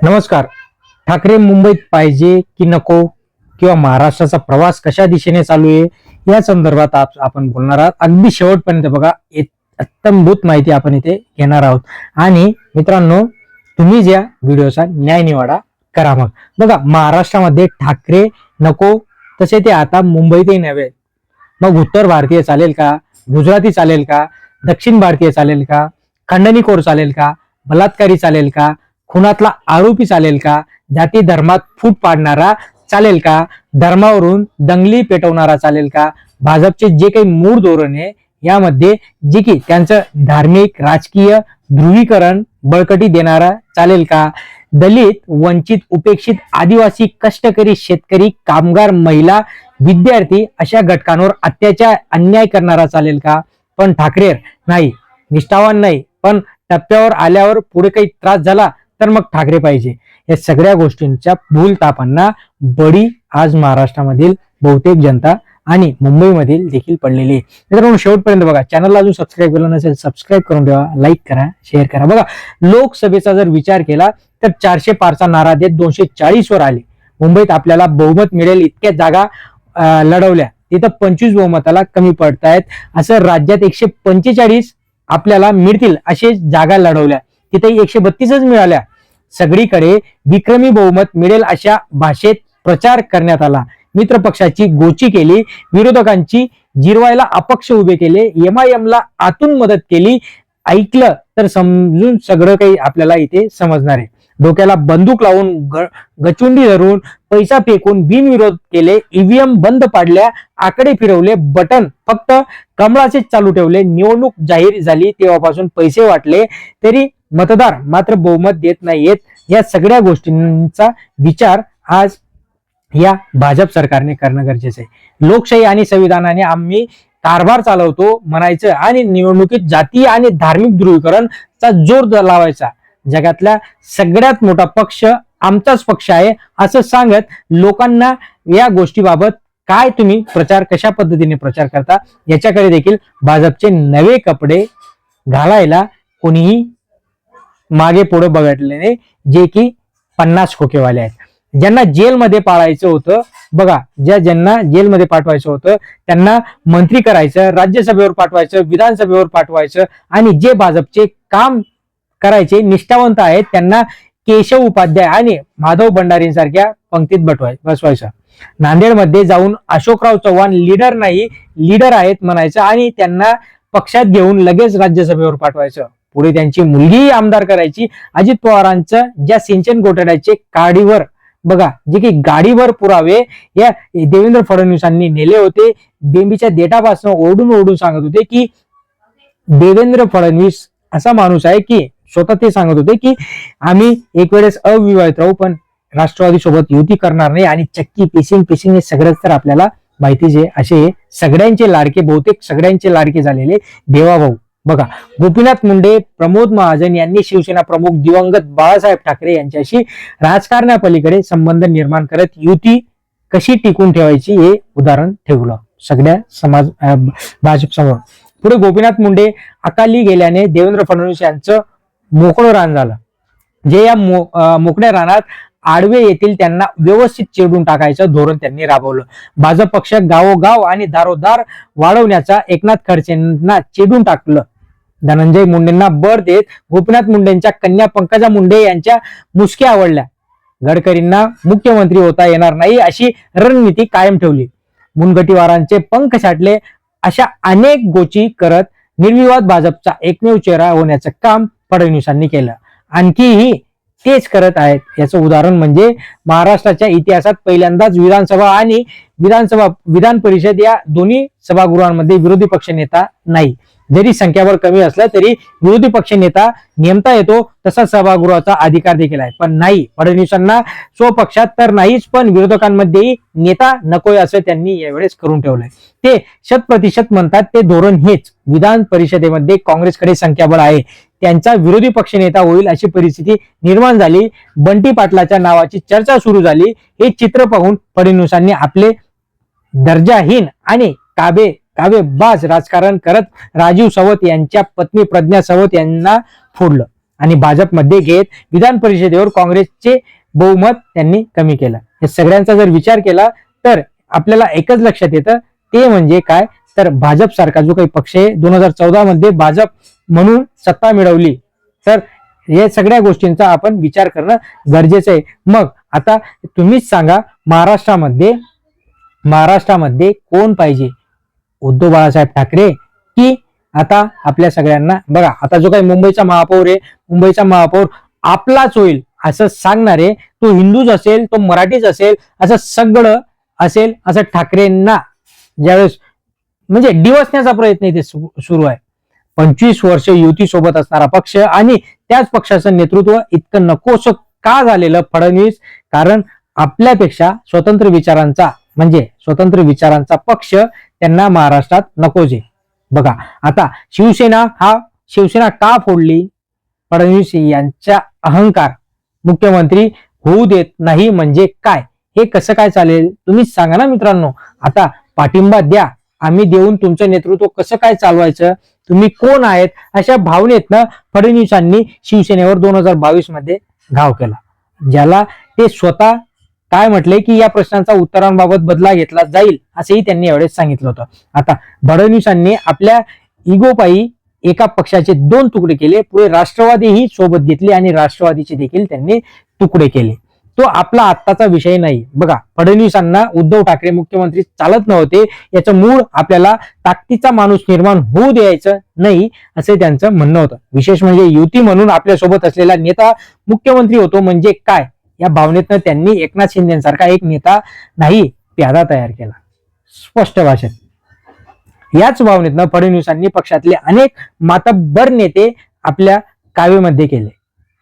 नमस्कार. ठाकरे मुंबईत पाहिजे की नको किंवा महाराष्ट्राचा प्रवास कशा दिशेने चालू आहे या संदर्भात आपण बोलणार आहोत. अगदी शेवटपर्यंत बघा, अत्यंभूत माहिती आपण इथे घेणार आहोत. आणि मित्रांनो, तुम्ही ज्या व्हिडिओचा न्याय निवाडा करा. मग बघा, महाराष्ट्रामध्ये ठाकरे नको तसे ते आता मुंबईतही नव्हे. मग उत्तर भारतीय चालेल का, गुजराती चालेल का, दक्षिण भारतीय चालेल का, खंडणीखोर चालेल का, बलात्कारी चालेल का, खुनातला आरोपी चालेल का, जाती धर्मात फूट पाडणारा चालेल का, धर्मावरून दंगली पेटवणारा चालेल का, भाजपचे जे काही मूळ धोरण आहे यामध्ये जे की त्यांचं धार्मिक राजकीय ध्रुवीकरण बळकटी देणारा चालेल का, दलित वंचित उपेक्षित आदिवासी कष्टकरी शेतकरी कामगार महिला विद्यार्थी अशा घटकांवर अत्याचार अन्याय करणारा चालेल का. पण ठाकरे नाही, निष्ठावान नाही, पण टप्प्यावर आल्यावर पुढे काही त्रास झाला तर मग ठाकरे पाहिजे. या सगळ्या गोष्टींच्या भूलथापांना बळी आज महाराष्ट्रामधील बहुतेक जनता आणि मुंबईमधील देखील पडलेली आहे. मित्रांनो, शेवटपर्यंत बघा. चॅनलला अजून सबस्क्राईब केलं नसेल, सबस्क्राईब करून ठेवा, लाईक करा, शेअर करा. बघा, लोकसभेचा जर विचार केला तर 400 पारचा नारा देत 240 वर आले. मुंबईत आपल्याला बहुमत मिळेल इतक्या जागा लढवल्या, तिथं 25 बहुमताला कमी पडतायत. असं राज्यात 145 आपल्याला मिळतील असे जागा लढवल्या, तिथे 132च मिळाल्या. सगळीकडे विक्रमी बहुमत मिळेल अशा भाषेत प्रचार करण्यात आला. मित्र पक्षाची गोची केली, विरोधकांची जिरवायला अपक्ष उभे केले, एमआयएमला आतून मदत केली. ऐकलं तर समजून सगळं काही आपल्याला इथे समजणार आहे. डोक्याला बंदूक लावून गचुंडी धरून पैसा फेकून बिनविरोध केले, ईव्हीएम बंद पाडल्या, आकडे फिरवले, बटन फक्त कमळाचे चालू ठेवले. निवडणूक जाहीर झाली तेव्हापासून पैसे वाटले तरी मतदार मात्र बहुमत देत नाहीयेत. या सगळ्या गोष्टींचा विचार आज या भाजप सरकारने करणं गरजेचं आहे. लोकशाही आणि संविधानाने आम्ही कारभार चालवतो म्हणायचं आणि निवडणुकीत जातीय आणि धार्मिक ध्रुवीकरणचा जोर लावायचा. जगातला सगळ्यात मोठा पक्ष आमचाच पक्ष आहे असं सांगत लोकांना या गोष्टीबाबत काय तुम्ही प्रचार कशा पद्धतीने प्रचार करता याच्याकडे देखील भाजपचे नवे कपडे घालायला कोणीही मागे पुढे बघितले नाही. जे की 50 खोकेवाले आहेत, ज्यांना जेलमध्ये पाळायचं होतं. बघा, ज्यांना जेलमध्ये पाठवायचं होतं त्यांना मंत्री करायचं, राज्यसभेवर पाठवायचं, विधानसभेवर पाठवायचं आणि जे भाजपचे काम करायचे निष्ठावंत आहेत त्यांना केशव उपाध्याय आणि माधव भंडारींसारख्या पंक्तीत बसवायचं. नांदेडमध्ये जाऊन अशोकराव चव्हाण लीडर नाही लीडर आहेत म्हणायचं आणि त्यांना पक्षात घेऊन लगेच राज्यसभेवर पाठवायचं. पुढे त्यांची मुलगी आमदार करायची. अजित पवारांचं ज्या सिंचन घोटाळ्याचे गाडीवर बघा, जे की गाडीवर पुरावे या देवेंद्र फडणवीसांनी नेले होते. बेंबीच्या देठापासून ओरडून ओरडून सांगत होते की देवेंद्र फडणवीस असा माणूस आहे की स्वतः ते सांगत होते की आम्ही एक वेळेस अविवाहित राहू पण राष्ट्रवादी सोबत युती करणार नाही. आणि चक्की पिसिंग हे सगळंच तर आपल्याला माहितीच आहे. असे सगळ्यांचे लाडके, बहुतेक सगळ्यांचे लाडके झालेले देवाभाऊ. बघा, गोपीनाथ मुंडे, प्रमोद महाजन यांनी शिवसेना प्रमुख दिवंगत बाळासाहेब ठाकरे यांच्याशी राजकारणापलीकडे संबंध निर्माण करत युती कशी टिकून ठेवायची हे उदाहरण ठेवलं सगळ्या भाजप समोर. पुढे गोपीनाथ मुंडे अकाली गेल्याने देवेंद्र फडणवीस यांचं मोकळं रान झालं. जे या मोकळ्या रानात आडवे येतील त्यांना व्यवस्थित चिरडून टाकायचं धोरण त्यांनी राबवलं. भाजप पक्ष गावोगाव आणि दारोदार वाढवण्याचा एकनाथ खडसेंना चिरडून टाकलं. धनंजय मुंडेंना बर देत गोपीनाथ मुंडेंच्या कन्या पंकजा मुंडे यांच्या मुसक्या आवडल्या. गडकरींना मुख्यमंत्री होता येणार नाही अशी रणनीती कायम ठेवली. मुनगटीवारांचे पंख छाटले. अशा अनेक गोची करत निर्विवाद भाजपचा एकमेव चेहरा होण्याचं काम फडणवीसांनी केलं. आणखीही तेच करत आहेत. याचं उदाहरण म्हणजे महाराष्ट्राच्या इतिहासात पहिल्यांदाच विधानसभा आणि विधान परिषद या दोन्ही सभागृहांमध्ये विरोधी पक्ष नेता नाही. जरी संख्याबळ कमी असलं तरी विरोधी पक्ष नेता नेमता येतो तसा सभागृहाचा अधिकार देखील आहे. पण नाही, फडणवीसांना स्वपक्षात तर नाहीच पण विरोधकांमध्येही नेता नकोय असं त्यांनी यावेळेस करून ठेवलंय. ते 100% म्हणतात ते धोरण हेच. विधान परिषदेमध्ये काँग्रेसकडे संख्याबळ आहे, त्यांचा विरोधी पक्ष नेता होईल अशी परिस्थिती निर्माण झाली. बंटी पाटलाच्या नावाची चर्चा सुरू झाली. हे चित्र पाहून फडणवीसांनी आपले दर्जाहीन आणि काबेबाज राजकारण करत राजीव सावंत यांच्या पत्नी प्रज्ञा सावंत यांना फोडलं. आणि भाजपमध्ये घेत विधान परिषदेवर काँग्रेसचे बहुमत त्यांनी कमी केलं. या सगळ्यांचा जर विचार केला तर आपल्याला एकच लक्षात येतं, ते म्हणजे काय तर भाजप सारखा जो काही पक्ष आहे 2014 मध्ये भाजप म्हणून सत्ता मिळवली, तर या सगळ्या गोष्टींचा आपण विचार करणं गरजेचं आहे. मग आता तुम्हीच सांगा, महाराष्ट्रामध्ये कोण पाहिजे, उद्धव बाळासाहेब ठाकरे की आता आपल्या सगळ्यांना बघा, आता जो काही मुंबईचा महापौर आहे, मुंबईचा महापौर आपलाच होईल असं सांगणारे, तो हिंदूच असेल, तो मराठीच असेल, असं सगळं असेल, असं ठाकरेंना ज्यावेळेस म्हणजे डिवसण्याचा प्रयत्न इथे सुरू आहे. 25 वर्ष युती सोबत असणारा पक्ष आणि त्याच पक्षाचं नेतृत्व इतकं नकोसं का झालेलं फडणवीस, कारण आपल्यापेक्षा स्वतंत्र विचारांचा पक्ष त्यांना महाराष्ट्रात नकोच आहे. बघा आता शिवसेना का फोडली, फडणवीस यांचा अहंकार मुख्यमंत्री होऊ देत नाही म्हणजे काय, हे कसं काय चालेल तुम्हीच सांगा ना मित्रांनो. आता पाठिंबा द्या, आम्ही देऊन तुमचं नेतृत्व कसं काय चालवायचं, तुम्ही कोण आहेत, अशा भावनेतनं फडणवीसांनी शिवसेनेवर 2022 मध्ये घाव केला, ज्याला ते स्वतः काय म्हटले की या प्रश्नांचा उत्तरांबाबत बदला घेतला जाईल असंही त्यांनी यावेळेस सांगितलं होतं. आता फडणवीसांनी आपल्या इगोपायी एका पक्षाचे 2 तुकडे केले, पुढे राष्ट्रवादीही सोबत घेतली आणि राष्ट्रवादीचे देखील त्यांनी तुकडे केले. तो आपला आत्ताचा विषय नाही. बघा, फडणवीसांना उद्धव ठाकरे मुख्यमंत्री चालत नव्हते, याचं मूळ आपल्याला ताकदीचा माणूस निर्माण होऊ द्यायचं नाही असे त्यांचं म्हणणं होतं. विशेष म्हणजे युती म्हणून आपल्यासोबत असलेला नेता मुख्यमंत्री होतो म्हणजे काय, या भावनेतनं त्यांनी एकनाथ शिंदेसारखा एक नेता नाही प्यादा तयार केला. स्पष्ट भाषेत याच भावनेतनं फडणवीसांनी पक्षातले अनेक मातब्बर नेते आपल्या कावेमध्ये केले.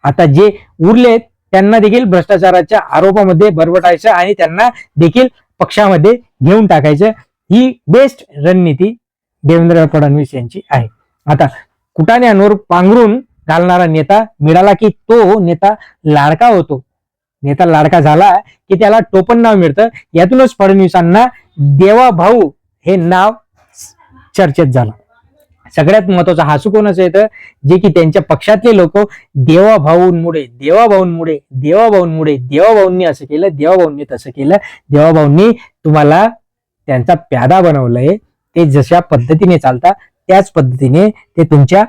आता जे उरलेत त्यांना देखील भ्रष्टाचाराच्या आरोपामध्ये बरबटायचं आणि त्यांना देखील पक्षामध्ये घेऊन टाकायचं, ही बेस्ट रणनीती देवेंद्र फडणवीस यांची आहे. आता कुटाण्यांवर पांघरून घालणारा नेता मिळाला की तो नेता लाडका होतो, नेता लाडका झाला की त्याला टोपण नाव मिळतं. यातूनच फडणवीसांना देवा भाऊ हे नाव चर्चेत झालं. सगळ्यात महत्वाचं हसू कोणाचं येतं, जे की त्यांच्या पक्षातले लोक देवाभाऊंनी असं केलं, देवाभाऊंनी तसं केलं, देवाभाऊंनी तुम्हाला त्यांचा प्यादा बनवलंय, ते जशा पद्धतीने चालता त्याच पद्धतीने ते तुमच्या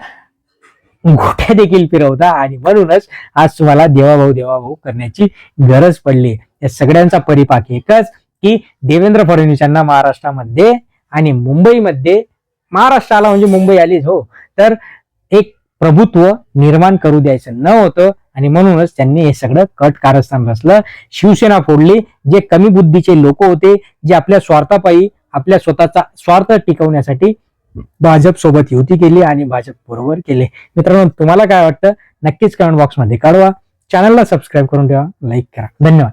गोट्या देखील फिरवता आणि म्हणूनच आज तुम्हाला देवाभाऊ करण्याची गरज पडली. या सगळ्यांचा परिपाक एकच की देवेंद्र फडणवीस यांना महाराष्ट्रामध्ये आणि मुंबईमध्ये, महाराष्ट्राला म्हणजे मुंबई आलीच हो, तर एक प्रभुत्व निर्माण करू द्यायचं न होतं आणि म्हणूनच त्यांनी हे सगळं कट कारस्थान रचलं. शिवसेना फोडली. जे कमी बुद्धीचे लोक होते, जे आपल्या स्वार्थापायी आपल्या स्वतःचा स्वार्थ टिकवण्यासाठी भाजप सोबत युती केली आणि भाजप बरोबर केले. मित्रांनो, तुम्हाला काय वाटतं नक्कीच कमेंट बॉक्समध्ये कळवा. चॅनलला सबस्क्राईब करून ठेवा, लाईक करा. धन्यवाद.